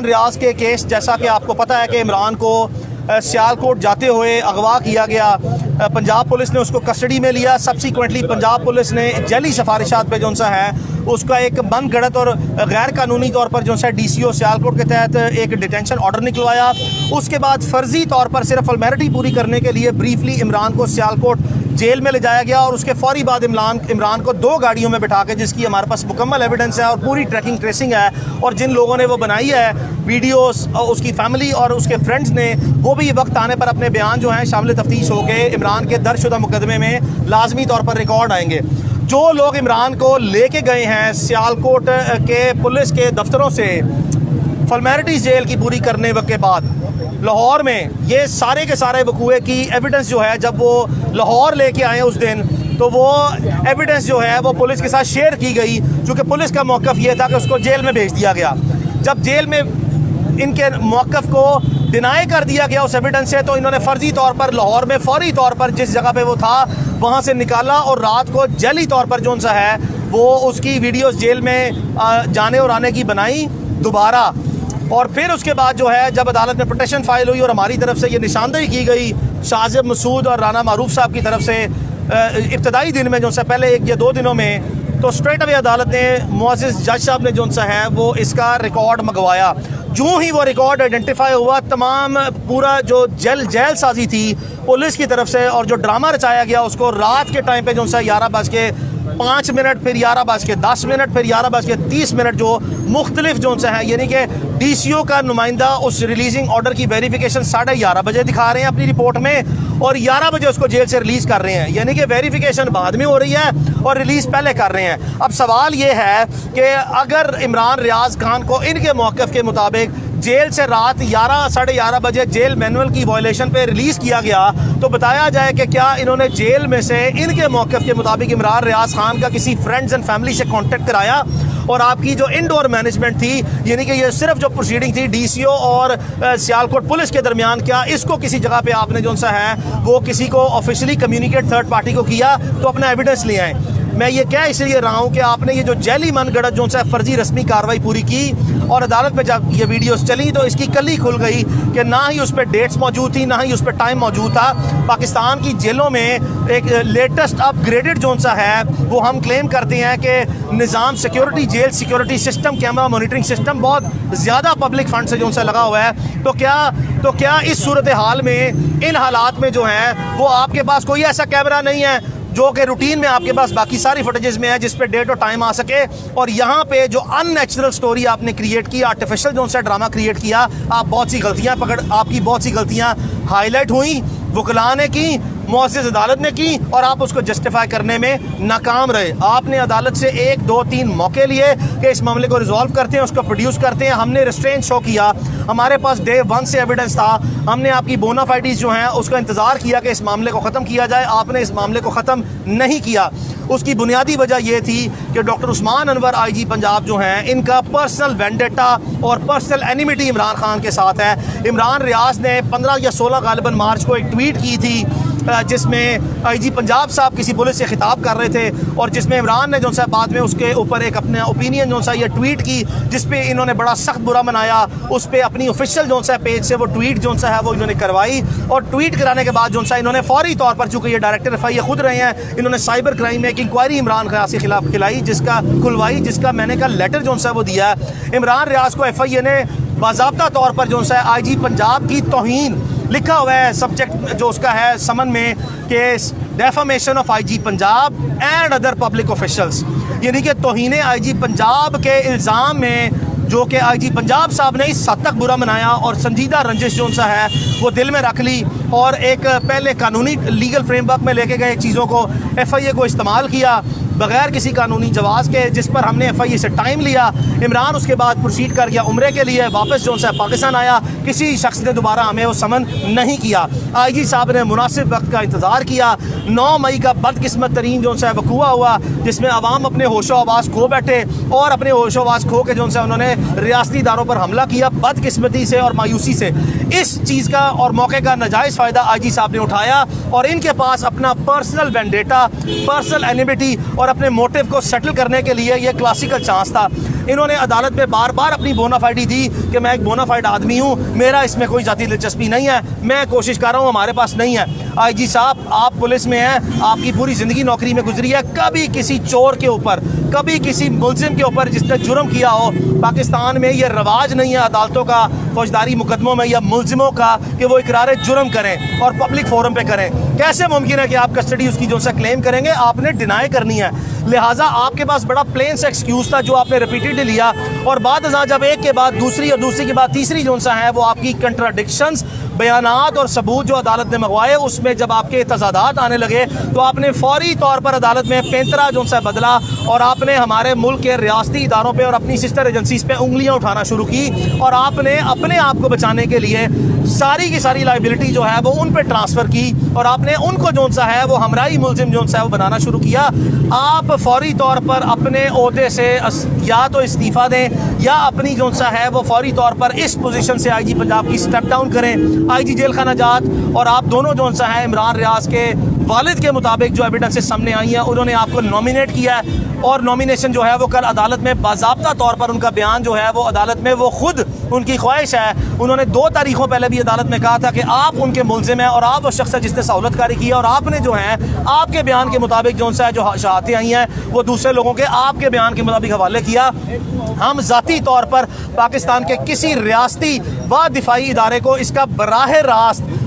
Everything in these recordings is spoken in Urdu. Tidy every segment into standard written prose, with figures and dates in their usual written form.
ریاض کے کیس، جیسا کہ آپ کو پتہ ہے کہ عمران کو سیالکوٹ جاتے ہوئے اغوا کیا گیا، پنجاب پولیس نے اس کو کسٹڈی میں لیا. سبسیکوینٹلی پنجاب پولیس نے جعلی سفارشات پہ جو سا ہے اس کا ایک من گھڑت اور غیر قانونی طور پر جو سا ڈی سی او سیالکوٹ کے تحت ایک ڈیٹینشن آرڈر نکلوایا. اس کے بعد فرضی طور پر صرف فارمیلٹی پوری کرنے کے لیے بریفلی عمران کو سیالکوٹ جیل میں لے جایا گیا، اور اس کے فوری بعد عمران کو 2 گاڑیوں میں بٹھا کے، جس کی ہمارے پاس مکمل ایویڈنس ہے اور پوری ٹریکنگ ٹریسنگ ہے، اور جن لوگوں نے وہ بنائی ہے ویڈیوز، اس کی فیملی اور اس کے فرینڈز نے، وہ بھی وقت آنے پر اپنے بیان جو ہیں شامل تفتیش ہو کے عمران کے درج شدہ مقدمے میں لازمی طور پر ریکارڈ آئیں گے. جو لوگ عمران کو لے کے گئے ہیں سیالکوٹ کے پولیس کے دفتروں سے فارمیلٹیز جیل کی پوری کرنے کے بعد لاہور میں، یہ سارے کے سارے وقوعے کی ایویڈنس جو ہے جب وہ لاہور لے کے آئے اس دن، تو وہ ایویڈنس جو ہے وہ پولیس کے ساتھ شیئر کی گئی، چونکہ پولیس کا موقف یہ تھا کہ اس کو جیل میں بھیج دیا گیا. جب جیل میں ان کے موقف کو ڈینائی کر دیا گیا اس ایویڈنس سے، تو انہوں نے فرضی طور پر لاہور میں فوری طور پر جس جگہ پہ وہ تھا وہاں سے نکالا، اور رات کو جعلی طور پر جو سا ہے وہ اس کی ویڈیوز جیل میں جانے اور آنے کی بنائی دوبارہ. اور پھر اس کے بعد جو ہے جب عدالت میں پٹیشن فائل ہوئی اور ہماری طرف سے یہ نشاندہی کی گئی شاذب مسعود اور رانا معروف صاحب کی طرف سے ابتدائی دن میں جو سا پہلے 1 یا 2 دنوں میں، تو اسٹریٹ اوے عدالت نے معزز جج صاحب نے جو سا ہے وہ اس کا ریکارڈ منگوایا. جو ہی وہ ریکارڈ آئیڈینٹیفائی ہوا، تمام پورا جو جیل سازی تھی پولیس کی طرف سے اور جو ڈرامہ رچایا گیا اس کو رات کے ٹائم پہ جو سا 11:05 پھر 11:10 پھر 11:30 جو مختلف جو سا ہے، یعنی کہ ڈی سی او کا نمائندہ اس ریلیزنگ آرڈر کی ویریفیکیشن 11:30 بجے دکھا رہے ہیں اپنی رپورٹ میں، اور 11 بجے اس کو جیل سے ریلیز کر رہے ہیں، یعنی کہ ویریفیکیشن بعد میں ہو رہی ہے اور ریلیز پہلے کر رہے ہیں. اب سوال یہ ہے کہ اگر عمران ریاض خان کو ان کے موقف کے مطابق جیل سے رات 11:30 بجے جیل مینول کی وائلیشن پہ ریلیز کیا گیا، تو بتایا جائے کہ کیا انہوں نے جیل میں سے ان کے موقف کے مطابق عمران ریاض خان کا کسی فرینڈز اینڈ فیملی سے کانٹیکٹ کرایا، اور آپ کی جو انڈور مینجمنٹ تھی، یعنی کہ یہ صرف جو پروسیڈنگ تھی ڈی سی او اور سیالکوٹ پولیس کے درمیان، کیا اس کو کسی جگہ پہ آپ نے جو سا ہے وہ کسی کو آفیشلی کمیونیکیٹ تھرڈ پارٹی کو کیا؟ تو اپنا ایویڈنس لے آئیں. میں یہ کہہ اس لیے رہا ہوں کہ آپ نے یہ جو جعلی من گڑت جو سا فرضی رسمی کارروائی پوری کی، اور عدالت میں جب یہ ویڈیوز چلی تو اس کی کلی کھل گئی کہ نہ ہی اس پہ ڈیٹس موجود تھی، نہ ہی اس پہ ٹائم موجود تھا. پاکستان کی جیلوں میں ایک لیٹسٹ اپ گریڈڈ جو سا ہے وہ ہم کلیم کرتے ہیں کہ نظام security, jail security system, camera monitoring system بہت زیادہ پبلک فنڈ سے جو سا لگا ہوا ہے. تو کیا اس صورتحال میں، ان حالات میں جو ہے وہ آپ کے پاس کوئی ایسا کیمرہ نہیں ہے جو کہ روٹین میں آپ کے پاس باقی ساری فوٹیجز میں ہے جس پہ ڈیٹ اور ٹائم آ سکے؟ اور یہاں پہ جو ان نیچرل سٹوری آپ نے کریٹ کی، آرٹیفیشل جو سا ڈرامہ کریٹ کیا، آپ کی بہت سی غلطیاں ہائی لائٹ ہوئیں، وکلاء نے کی، معزز عدالت نے کی، اور آپ اس کو جسٹیفائی کرنے میں ناکام رہے. آپ نے عدالت سے 1 2 3 موقع لیے کہ اس معاملے کو ریزالو کرتے ہیں، اس کو پروڈیوس کرتے ہیں. ہم نے ریسٹرین شو کیا، ہمارے پاس ڈے 1 سے ایویڈنس تھا، ہم نے آپ کی بونا فائڈیز جو ہیں اس کا انتظار کیا کہ اس معاملے کو ختم کیا جائے. آپ نے اس معاملے کو ختم نہیں کیا. اس کی بنیادی وجہ یہ تھی کہ ڈاکٹر عثمان انور آئی جی پنجاب جو ہیں، ان کا پرسنل وینڈیٹا اور پرسنل اینیمیٹی عمران خان کے ساتھ ہے. عمران ریاض نے 15 یا 16 غالباً مارچ کو ایک ٹویٹ کی تھی جس میں آئی جی پنجاب صاحب کسی پولیس سے خطاب کر رہے تھے، اور جس میں عمران نے جو سا بعد میں اس کے اوپر ایک اپنا اوپینین جو سا یہ ٹویٹ کی، جس پہ انہوں نے بڑا سخت برا منایا. اس پہ اپنی آفیشیل جو سا پیج سے وہ ٹویٹ جو سا ہے وہ انہوں نے کروائی، اور ٹویٹ کرانے کے بعد جو سا انہوں نے فوری طور پر، چونکہ یہ ڈائریکٹر ایف آئی اے خود رہے ہیں، انہوں نے سائبر کرائم میں ایک انکوائری عمران ریاض کے خلاف کھلوائی، جس کا میں نے کہا لیٹر جو سا وہ دیا ہے. عمران ریاض کو ایف آئی اے نے باضابطہ طور پر جو سا آئی جی پنجاب کی توہین لکھا ہوا ہے، سبجیکٹ جو اس کا ہے سمن میں، case defamation of I G Punjab and other public officials, یعنی کہ توہین آئی جی پنجاب کے الزام میں، جو کہ آئی جی پنجاب صاحب نے اس حد تک برا منایا اور سنجیدہ رنجش جو سا ہے وہ دل میں رکھ لی، اور ایک پہلے قانونی لیگل فریم ورک میں لے کے گئے چیزوں کو، ایف آئی اے کو استعمال کیا بغیر کسی قانونی جواز کے، جس پر ہم نے ایف آئی اے سے ٹائم لیا. عمران اس کے بعد پروسیڈ کر گیا عمرے کے لیے، واپس جو سا پاکستان آیا، کسی شخص نے دوبارہ ہمیں وہ سمن نہیں کیا. آئی جی صاحب نے مناسب وقت کا انتظار کیا. 9 مئی کا بدقسمت ترین جو سا وقوع ہوا، جس میں عوام اپنے ہوش و آواز کھو بیٹھے، اور اپنے ہوش و آواز کھو کے جو سا انہوں نے ریاستی اداروں پر حملہ کیا بدقسمتی سے اور مایوسی سے. اس چیز کا اور موقع کا ناجائز فائدہ آئی جی صاحب نے اٹھایا، اور ان کے پاس اپنا پرسنل وینڈیٹا، پرسنل اینیمیٹی اور اپنے موٹیو کو سیٹل کرنے کے لیے یہ کلاسیکل چانس تھا. انہوں نے عدالت میں بار بار اپنی بونافائیڈی دی کہ میں ایک بونافائیڈ آدمی ہوں, میرا اس میں کوئی ذاتی دلچسپی نہیں ہے, میں کوشش کر رہا ہوں, ہمارے پاس نہیں ہے. آئی جی صاحب, آپ پولیس میں ہیں, آپ کی پوری زندگی نوکری میں گزری ہے, کبھی کسی چور کے اوپر, کبھی کسی ملزم کے اوپر جس نے جرم کیا ہو, پاکستان میں یہ رواج نہیں ہے عدالتوں کا, فوجداری مقدموں میں یا ملزموں کا, کہ وہ اقرار جرم کریں اور پبلک فورم پہ کریں. کیسے ممکن ہے کہ آپ کسٹڈی اس کی جو سا کلیم کریں گے؟ آپ نے ڈینائی کرنی ہے. لہٰذا آپ کے پاس بڑا پلین سا ایکسکیوز تھا جو آپ نے ریپیٹیڈلی لیا, اور بعد ازاں جب ایک کے بعد دوسری اور دوسری کے بعد تیسری جو سا ہے وہ آپ کی کنٹراڈکشنز, بیانات اور ثبوت جو عدالت نے منگوائے, اس میں جب آپ کے تضادات آنے لگے تو آپ نے فوری طور پر عدالت میں پینترا جو سا بدلا, اور آپ نے ہمارے ملک کے ریاستی اداروں پہ اور اپنی سسٹر ایجنسیز پہ انگلیاں اٹھانا شروع کی, اور آپ نے اپنے آپ کو بچانے کے لیے ساری کی ساری لائبلٹی جو ہے وہ ان پہ ٹرانسفر کی, اور آپ نے ان کو جو سا ہے وہ ہمراہی ملزم جو سا ہے وہ بنانا شروع کیا. آپ فوری طور پر اپنے عہدے سے یا تو استعفیٰ دیں یا اپنی جو سا ہے وہ فوری طور پر اس پوزیشن سے آئی جی پنجاب کی اسٹیپ ڈاؤن کریں. آئی جی جیل خانہ جات اور آپ دونوں جو سا ہے عمران ریاض کے والد کے مطابق جو ایویڈنسز سامنے آئی ہیں, انہوں نے آپ کو نومینیٹ کیا ہے, اور نومینیشن جو ہے وہ کل عدالت میں باضابطہ طور پر ان کا بیان جو ہے وہ عدالت میں, وہ خود ان کی خواہش ہے, انہوں نے 2 تاریخوں پہلے بھی عدالت میں کہا تھا کہ آپ ان کے ملزم ہیں اور آپ وہ شخص ہے جس نے سہولت کاری کی ہے, اور آپ نے جو ہے آپ کے بیان کے مطابق جو سا ہے جو شہادتیں آئی ہیں وہ دوسرے لوگوں کے آپ کے بیان کے مطابق حوالے کیا. ہم ذاتی طور پر پاکستان کے کسی ریاستی و دفاعی ادارے کو اس کا براہ راست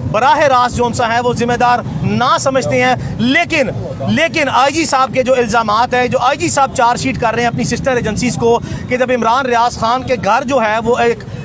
جو سا ہے وہ ذمہ دار نہ سمجھتے ہیں, لیکن آئی جی صاحب کے جو الزامات ہیں, جو آئی جی صاحب چارج شیٹ کر رہے ہیں اپنی سسٹر ایجنسیز کو, کہ جب عمران ریاض خان کے گھر جو ہے وہ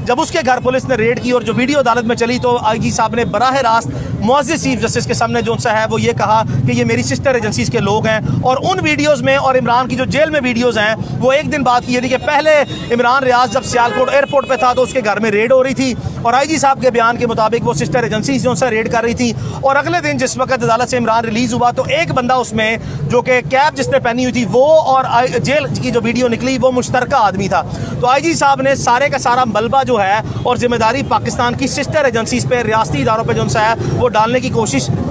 جب اس کے گھر پولیس نے ریڈ کی اور جو ویڈیو عدالت میں چلی, تو آئی جی صاحب نے براہ راست معزز چیف جسٹس کے سامنے جو سا ہے وہ یہ کہا کہ یہ میری سسٹر ایجنسیز کے لوگ ہیں, اور ان ویڈیوز میں اور عمران کی جو جیل میں ویڈیوز ہیں وہ ایک دن بعد کی, یعنی کہ پہلے عمران ریاض جب سیالکوٹ ایئرپورٹ پہ تھا تو اس کے گھر میں ریڈ ہو رہی تھی, اور آئی جی صاحب کے بیان کے مطابق وہ سسٹر ایجنسیز جو سا ریڈ کر رہی تھی, اور اگلے دن جس وقت عدالت سے عمران ریلیز ہوا تو ایک بندہ اس میں جو کہ کیپ جس نے پہنی ہوئی تھی وہ اور جیل کی جو ویڈیو نکلی وہ مشترکہ آدمی تھا. تو آئی جی صاحب نے سارے کا سارا ملبہ جو ہے اور ذمہ داری پاکستان کی سسٹر ایجنسیز پہ, ریاستی اداروں پہ جو سا ہے وہ ڈالنے کی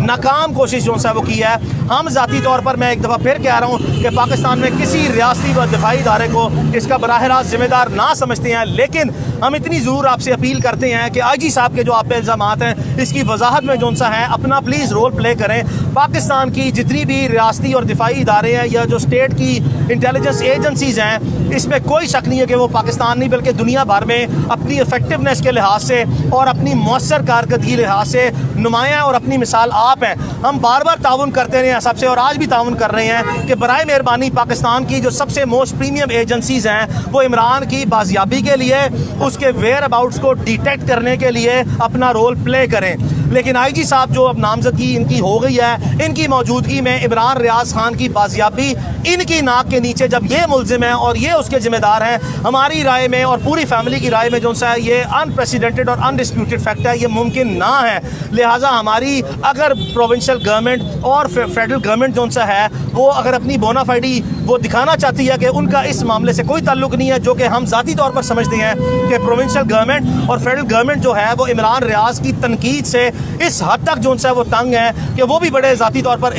ناکام کوشش جو سا وہ کی ہے. ہم ذاتی طور پر میں ایک دفعہ پھر کہہ رہا ہوں کہ پاکستان میں کسی ریاستی و دفاعی ادارے کو اس کا براہ راست ذمہ دار نہ سمجھتے ہیں, لیکن ہم اتنی ضرور آپ سے اپیل کرتے ہیں کہ آئی جی صاحب کے جو آپ پہ الزامات ہیں اس کی وضاحت میں جو سا ہے اپنا پلیز رول پلے کریں. پاکستان کی جتنی بھی ریاستی اور دفاعی ادارے ہیں یا جو اسٹیٹ کی انٹیلیجنس ایجنسیز ہیں, اس میں کوئی شک نہیں ہے کہ وہ پاکستان نہیں بلکہ دنیا بھر میں اپنی افیکٹونیس کے لحاظ سے اور اپنی مؤثر کارکردگی لحاظ سے نمایاں اور اپنی مثال آپ ہیں. ہم بار بار تعاون کرتے رہے ہیں سب سے, اور آج بھی تعاون کر رہے ہیں کہ برائے مہربانی پاکستان کی جو سب سے موسٹ پریمیم ایجنسیز ہیں وہ عمران کی بازیابی کے لیے, اس کے ویئر اباؤٹس کو ڈیٹیکٹ کرنے کے لیے اپنا رول پلے کریں. لیکن آئی جی صاحب جو اب نامزدگی ان کی ہو گئی ہے, ان کی موجودگی میں عمران ریاض خان کی بازیابی ان کی ناک کے نیچے جب یہ ملزم ہیں اور یہ اس کے ذمہ دار ہیں, ہماری رائے میں اور پوری فیملی کی رائے میں جو سا ہے یہ انپریسیڈنٹڈ اور انڈسپیوٹڈ فیکٹ ہے, یہ ممکن نہ ہے. لہٰذا ہماری اگر پروونشل گورنمنٹ اور فیڈرل گورنمنٹ جو سا ہے وہ اگر اپنی بونافائیڈی وہ دکھانا چاہتی ہے کہ ان کا اس معاملے سے کوئی تعلق نہیں ہے, جو کہ ہم ذاتی طور پر سمجھتے ہیں کہ پروونشل گورنمنٹ اور فیڈرل گورنمنٹ جو ہے وہ عمران ریاض کی تنقید سے اس حد تک جو سا وہ تنگ ہیں کہ وہ بھی بڑے ذاتی طور پر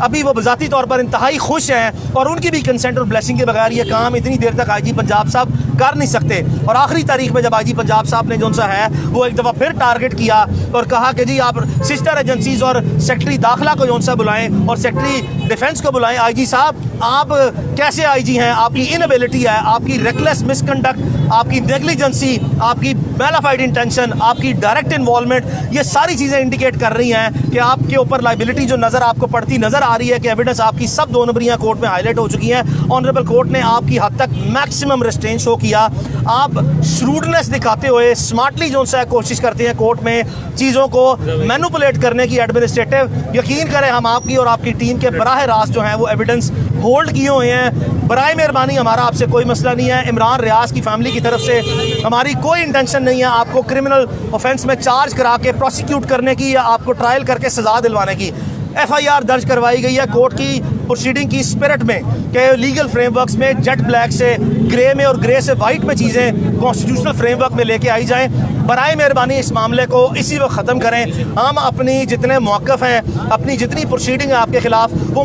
ابھی وہ ذاتی طور پر انتہائی خوش ہیں, اور ان کی بھی کنسنٹ اور بلیسنگ کے بغیر یہ کام اتنی دیر تک آئی جی پنجاب صاحب کر نہیں سکتے. اور آخری تاریخ میں جب آئی جی پنجاب صاحب نے جو سا ہے وہ ایک دفعہ پھر ٹارگٹ کیا اور کہا کہ جی آپ سسٹر ایجنسیز اور سیکٹری داخلہ کو جو سا بلائیں اور سیکٹری ڈیفنس کو بلائیں. آئی جی صاحب آپ کیسے آئی جی ہیں؟ آپ کی انیبلٹی ہے, آپ کی ریکلیس مس کنڈکٹ, آپ کی نیگلیجنسی, آپ کی میلافائڈ انٹینشن, آپ کی ڈائریکٹ انوالومنٹ, یہ ساری چیزیں انڈیکیٹ کر رہی ہیں کہ آپ کے اوپر لائبلٹی جو آپ کو پڑتی نظر آ رہی ہے کہ ایویڈنس آپ کی سب 2 نمبریاں کورٹ میں ہائی لائٹ ہو چکی ہیں. آنریبل کورٹ نے آپ کی حد تک میکسیمم ریسٹرین شو کیا. آپ شروڈنس دکھاتے ہوئے اسمارٹلی جو سا کوشش کرتے ہیں کورٹ میں چیزوں کو مینوپولیٹ کرنے کی ایڈمنسٹریٹو. یقین کریں ہم آپ کی اور آپ کی ٹیم کے براہ راست جو ہیں وہ ایویڈنس ہولڈ کیے ہوئے ہیں. برائے مہربانی ہمارا آپ سے کوئی مسئلہ نہیں ہے. عمران ریاض کی فیملی کی طرف سے ہماری کوئی انٹینشن نہیں ہے آپ کو کرمنل آفینس میں چارج کرا کے پروسیکیوٹ کرنے کی یا آپ کو ٹرائل کر کے سزا دلوانے کی. ایف آئی آر درج کروائی گئی ہے کورٹ کی پروسیڈنگ کی اسپرٹ میں کہ لیگل فریم ورکس میں جیٹ بلیک سے گرے میں اور گرے سے وائٹ میں چیزیں کانسٹیٹیوشنل فریم ورک میں لے کے آئی جائیں. برائے مہربانی اس معاملے کو اسی وقت ختم کریں. ہم اپنی جتنے موقف ہیں, اپنی جتنی پروسیڈنگ ہے آپ کے خلاف, وہ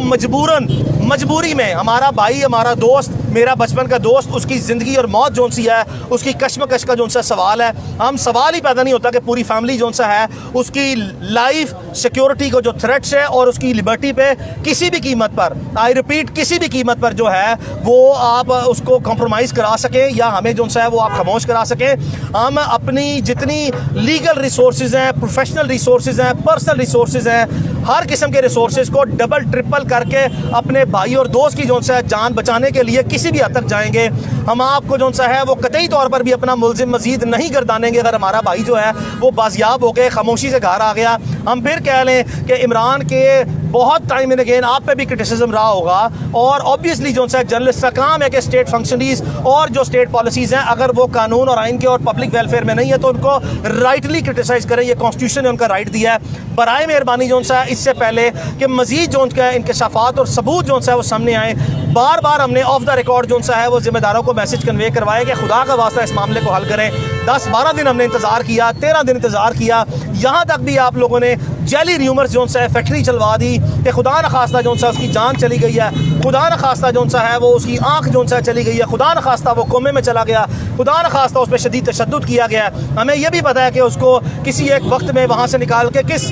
مجبوری میں ہمارا بھائی, ہمارا دوست میرا بچپن کا دوست, اس کی زندگی اور موت جون سی ہے, اس کی کشمکش کا جون سا سوال ہے. ہم سوال ہی پیدا نہیں ہوتا کہ پوری فیملی جون سا ہے اس کی لائف سیکیورٹی کو جو تھریٹس ہے اور اس کی لبرٹی پہ کسی بھی قیمت پر, آئی ریپیٹ کسی بھی قیمت پر جو ہے وہ آپ اس کو کمپرومائز کرا سکیں یا ہمیں جون سا ہے وہ آپ خاموش کرا سکیں. ہم اپنی جتنی لیگل ریسورسز ہیں, پروفیشنل ریسورسز ہیں, پرسنل ریسورسز ہیں, ہر قسم کے ریسورسز کو ڈبل ٹرپل کر کے اپنے بھائی اور دوست کی جون سا ہے جان بچانے کے لیے کسی بھی حد تک جائیں گے. ہم آپ کو جون سا ہے وہ قطعی طور پر بھی اپنا ملزم مزید نہیں گردانیں گے اگر ہمارا بھائی جو ہے وہ بازیاب ہو کے خاموشی سے گھر آ گیا. ہم پھر کہہ لیں کہ عمران کے بہت ٹائم اینڈ اگین آپ پہ بھی کرٹیسزم رہا ہوگا, اور آبویسلی جو ہے جرنلسٹ کا کام ہے کہ اسٹیٹ فنکشنریز اور جو اسٹیٹ پالیسیز ہیں اگر وہ قانون اور آئین کے اور پبلک ویلفیئر میں نہیں ہے تو ان کو رائٹلی کرٹیسائز کریں. یہ کانسٹیٹیوشن نے ان کا رائٹ دیا ہے. برائے مہربانی جو ہے اس سے پہلے کہ مزید جو انکشافات اور ثبوت جو ہے وہ سامنے آئیں, بار بار ہم نے آف دا ریکارڈ جو ہے وہ ذمہ داروں کو میسج کنوے کروایا کہ خدا کا واسطہ اس معاملے کو حل کریں. 10-12 دن ہم نے انتظار کیا, 13 دن انتظار کیا, یہاں تک بھی آپ لوگوں نے جیلی ریومرز جو ہے فیکٹری چلوا دی کہ خدا نخواستہ جو ہے اس کی جان چلی گئی ہے, خدا نخواستہ جو ہے وہ اس کی آنکھ جو ہے چلی گئی ہے, خدا نخواستہ وہ کومے میں چلا گیا, خدا نخواستہ اس پہ شدید تشدد کیا گیا. ہمیں یہ بھی پتہ ہے کہ اس کو کسی ایک وقت میں وہاں سے نکال کے کس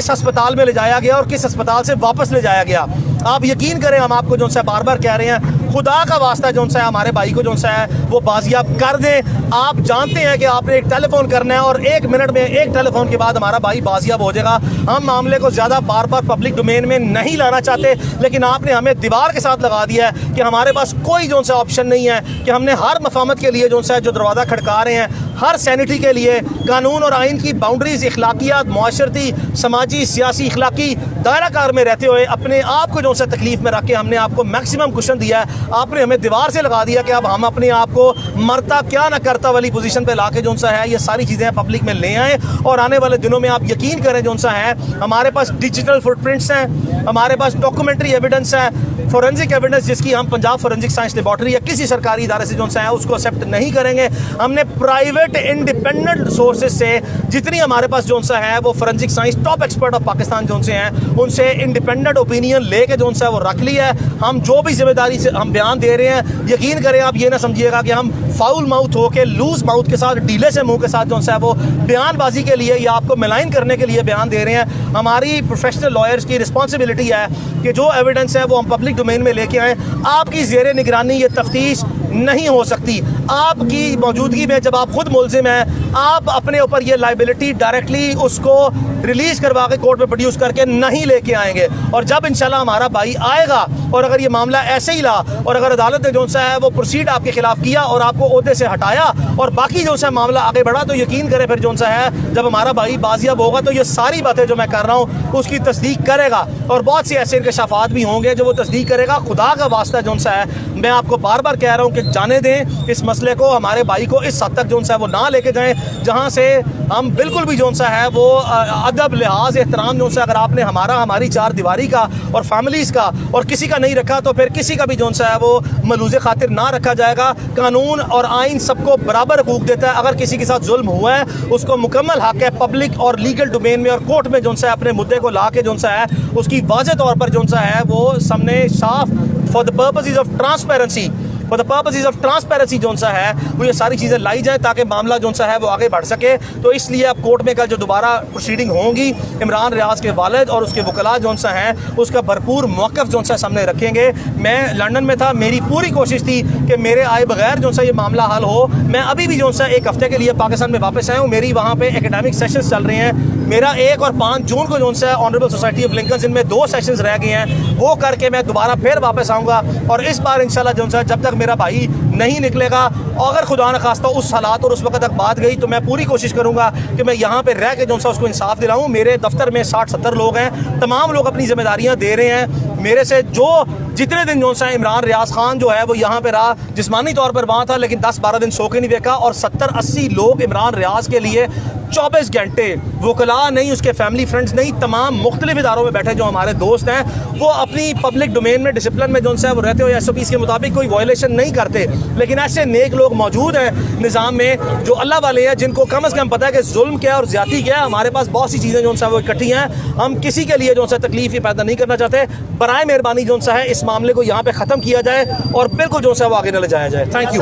ہسپتال میں لے جایا گیا اور کس ہسپتال سے واپس لے جایا گیا. آپ یقین کریں, ہم آپ کو جو ہے بار بار کہہ رہے ہیں خدا کا واسطہ جو ہے ہمارے بھائی کو جو ہے وہ بازیاب کر دیں. آپ جانتے ہیں کہ آپ نے ایک ٹیلی فون کرنا ہے اور 1 منٹ میں ایک ٹیلی فون کے بعد ہمارا بھائی بازیاب ہو جائے گا. ہم معاملے کو زیادہ بار بار پبلک ڈومین میں نہیں لانا چاہتے, لیکن آپ نے ہمیں دیوار کے ساتھ لگا دیا ہے کہ ہمارے پاس کوئی جو ہے آپشن نہیں ہے کہ ہم نے ہر مفاہمت کے لیے جو ہے جو دروازہ کھڑکا رہے ہیں, ہر سینیٹی کے لیے قانون اور آئین کی باؤنڈریز, اخلاقیات, معاشرتی, سماجی, سیاسی, اخلاقی دائرہ کار میں رہتے ہوئے اپنے آپ کو جو ہے تکلیف میں رکھ کے ہم نے آپ کو میکسیمم کوشن دیا ہے. آپ نے ہمیں دیوار سے لگا دیا کہ اب ہم اپنے آپ کو مرتا کیا نہ کرتا والی پوزیشن پہ لا کے جو ہے یہ ساری چیزیں پبلک میں لے آئیں. اور آنے والے دنوں میں آپ یقین کریں جو ہے ہمارے پاس ڈیجیٹل فٹ پرنٹس ہیں, ہمارے پاس ڈاکومنٹری ایویڈنس ہے, فورینزک ایویڈنس جس کی ہم پنجاب فورینزک سائنس لیبارٹری یا کسی سرکاری ادارے سے جو ہے اس کو ایکسیپٹ نہیں کریں گے. ہم نے پرائیویٹ انڈیپینڈنٹ سورسز سے جتنی ہمارے پاس جو ہے وہ forensic science top expert of Pakistan جو سے ہیں ان سے انڈیپینڈنٹ اوپینین لے کے جو ہے وہ رکھ لی ہے. ہم جو بھی ذمہ داری سے ہم بیان دے رہے ہیں, یقین کریں آپ یہ نہ سمجھیے گا کہ ہم فاؤل ماؤتھ ہو کے, لوز ماؤتھ کے ساتھ, ڈھیلے سے منہ کے ساتھ جو ہے وہ بیان بازی کے لیے یا آپ کو ملائن کرنے کے لیے بیان دے رہے ہیں. ہماری پروفیشنل لائرز کی رسپانسبلٹی ہے کہ جو ایویڈنس ہے وہ ہم پبلک ڈومین میں لے کے آئیں. آپ کی زیر نگرانی یہ تفتیش نہیں ہو سکتی. آپ کی موجودگی میں جب آپ خود ملزم ہیں, آپ اپنے اوپر یہ لائبلٹی ڈائریکٹلی اس کو ریلیز کروا کے کورٹ میں پروڈیوس کر کے نہیں لے کے آئیں گے. اور جب انشاءاللہ ہمارا بھائی آئے گا اور اگر یہ معاملہ ایسے ہی لا اور اگر عدالت نے جو ہے وہ پروسیڈ آپ کے خلاف کیا اور آپ کو عہدے سے ہٹایا اور باقی جو ہے معاملہ آگے بڑھا, تو یقین کرے پھر جو ہے جب ہمارا بھائی بازیاب ہوگا تو یہ ساری باتیں جو میں کر رہا ہوں اس کی تصدیق کرے گا. اور بہت سی ایسے انکشافات بھی ہوں گے جو وہ تصدیق کرے گا. خدا کا واسطہ جو ہے میں آپ کو بار بار کہہ رہا ہوں کہ جانے دیں اس مسئلے کو, ہمارے بھائی کو اس حد تک جو ہے وہ نہ لے کے جائیں جہاں سے ہم بالکل بھی جو ہے وہ ادب, لحاظ, احترام جو ہے اگر آپ نے ہماری چار دیواری کا اور فیملیز کا اور کسی کا نہیں رکھا تو پھر کسی کا بھی جو ہے وہ ملوز خاطر نہ رکھا جائے گا. قانون اور آئین سب کو برابر حقوق دیتا ہے. اگر کسی کے ساتھ ظلم ہوا ہے اس کو مکمل حق ہے پبلک اور لیگل ڈومین میں اور کورٹ میں جو ہے اپنے مدعے کو لا کے جو ہے اس کی واضح طور پر جو ہے وہ سامنے صاف for the purposes of transparency جو ہے وہ یہ ساری چیزیں لائی جائیں تاکہ معاملہ جو ہے وہ آگے بڑھ سکے. تو اس لیے اب کورٹ میں کل جو دوبارہ پروسیڈنگ ہوں گی عمران ریاض کے والد اور اس کے وکلاء جو ہیں اس کا بھرپور موقف جو ہے سامنے رکھیں گے. میں لندن میں تھا, میری پوری کوشش تھی کہ میرے آئے بغیر جو ہے یہ معاملہ حل ہو. میں ابھی بھی جو ہے 1 ہفتے کے لیے پاکستان میں واپس آیا ہوں. میری وہاں پہ اکیڈیمک سیشنز چل رہے ہیں. میرا 1 اور 5 جون کو جو ہے آنریبل سوسائٹی آف لنکن ان میں 2 سیشنز رہ گئے ہیں, وہ کر کے میں دوبارہ پھر واپس آؤں گا. اور اس بار انشاءاللہ جو ہے جب تک میرا بھائی نہیں نکلے گا, اگر خدا نخواستہ اس حالات اور اس وقت تک بات گئی, تو میں پوری کوشش کروں گا کہ میں یہاں پہ رہ کے جو ہے اس کو انصاف دلاؤں. میرے دفتر میں 60-70 لوگ ہیں, تمام لوگ اپنی ذمہ داریاں دے رہے ہیں. میرے سے جتنے دن جو ہے عمران ریاض خان جو ہے وہ یہاں پہ رہا, جسمانی طور پر وہاں تھا لیکن 10-12 دن سو کے نہیں دیکھا, اور 70-80 لوگ عمران ریاض کے لیے 24 گھنٹے, وکلاء نہیں, اس کے فیملی فرینڈز نہیں, تمام مختلف اداروں میں بیٹھے جو ہمارے دوست ہیں وہ اپنی پبلک ڈومین میں ڈسپلن میں جو ہے وہ رہتے ہوئے SOPs کے مطابق کوئی وائلیشن نہیں کرتے. لیکن ایسے نیک لوگ موجود ہیں نظام میں جو اللہ والے ہیں, جن کو کم از کم پتہ ہے کہ ظلم کیا اور زیادتی کیا ہے. ہمارے پاس بہت سی چیزیں جو ہے وہ اکٹھی ہیں, ہم کسی کے لیے جو ہے تکلیف ہی پیدا نہیں کرنا چاہتے. برائے مہربانی جو ہے اس معاملے کو یہاں پہ ختم کیا جائے اور بالکل جو ہے وہ آگے نہ لے جایا جائے. Thank you.